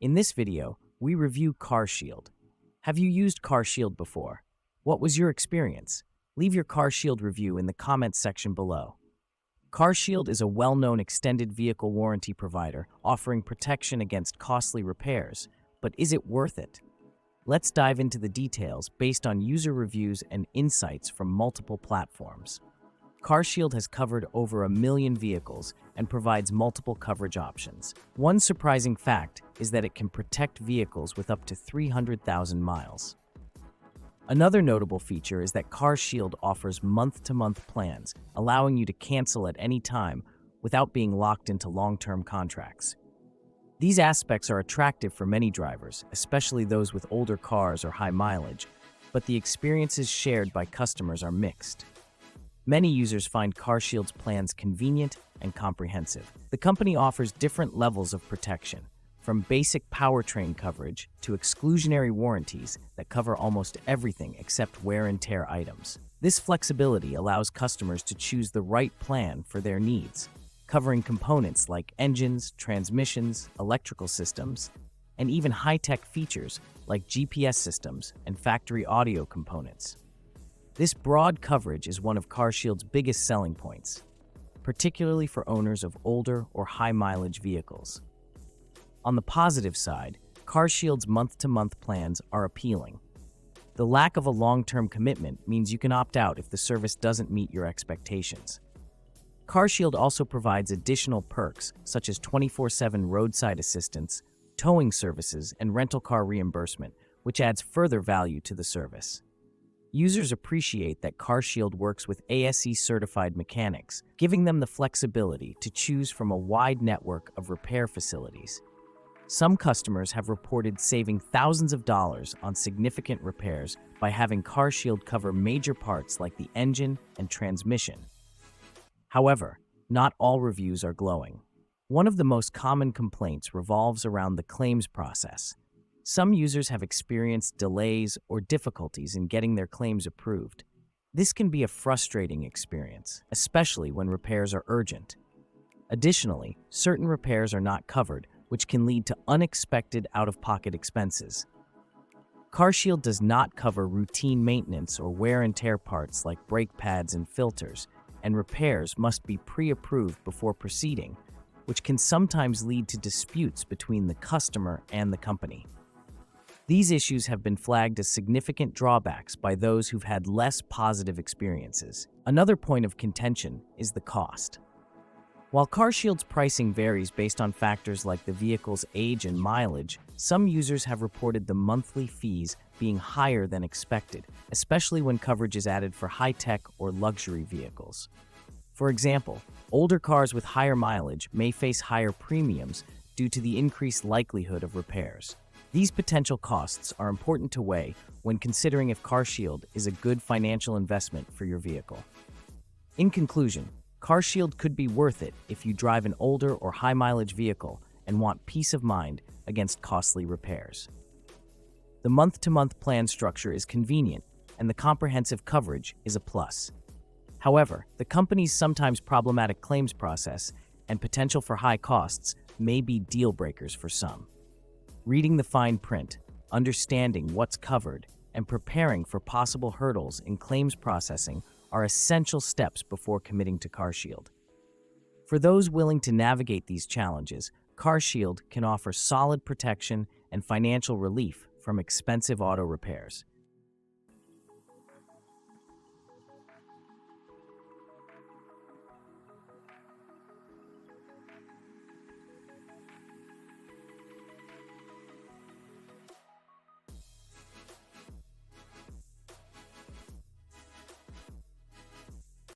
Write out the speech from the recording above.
In this video, we review Carshield. Have you used Carshield before? What was your experience? Leave your Carshield review in the comments section below. Carshield is a well-known extended vehicle warranty provider offering protection against costly repairs, but is it worth it? Let's dive into the details based on user reviews and insights from multiple platforms. Carshield has covered over 1 million vehicles and provides multiple coverage options. One surprising fact is that it can protect vehicles with up to 300,000 miles. Another notable feature is that Carshield offers month-to-month plans, allowing you to cancel at any time without being locked into long-term contracts. These aspects are attractive for many drivers, especially those with older cars or high mileage, but the experiences shared by customers are mixed. Many users find Carshield's plans convenient and comprehensive. The company offers different levels of protection, from basic powertrain coverage to exclusionary warranties that cover almost everything except wear and tear items. This flexibility allows customers to choose the right plan for their needs, covering components like engines, transmissions, electrical systems, and even high-tech features like GPS systems and factory audio components. This broad coverage is one of Carshield's biggest selling points, particularly for owners of older or high-mileage vehicles. On the positive side, Carshield's month-to-month plans are appealing. The lack of a long-term commitment means you can opt out if the service doesn't meet your expectations. Carshield also provides additional perks such as 24/7 roadside assistance, towing services, and rental car reimbursement, which adds further value to the service. Users appreciate that Carshield works with ASE-certified mechanics, giving them the flexibility to choose from a wide network of repair facilities. Some customers have reported saving thousands of dollars on significant repairs by having Carshield cover major parts like the engine and transmission. However, not all reviews are glowing. One of the most common complaints revolves around the claims process. Some users have experienced delays or difficulties in getting their claims approved. This can be a frustrating experience, especially when repairs are urgent. Additionally, certain repairs are not covered, which can lead to unexpected out-of-pocket expenses. Carshield does not cover routine maintenance or wear and tear parts like brake pads and filters, and repairs must be pre-approved before proceeding, which can sometimes lead to disputes between the customer and the company. These issues have been flagged as significant drawbacks by those who've had less positive experiences. Another point of contention is the cost. While Carshield's pricing varies based on factors like the vehicle's age and mileage, some users have reported the monthly fees being higher than expected, especially when coverage is added for high-tech or luxury vehicles. For example, older cars with higher mileage may face higher premiums due to the increased likelihood of repairs. These potential costs are important to weigh when considering if Carshield is a good financial investment for your vehicle. In conclusion, Carshield could be worth it if you drive an older or high-mileage vehicle and want peace of mind against costly repairs. The month-to-month plan structure is convenient, and the comprehensive coverage is a plus. However, the company's sometimes problematic claims process and potential for high costs may be deal breakers for some. Reading the fine print, understanding what's covered, and preparing for possible hurdles in claims processing are essential steps before committing to Carshield. For those willing to navigate these challenges, Carshield can offer solid protection and financial relief from expensive auto repairs.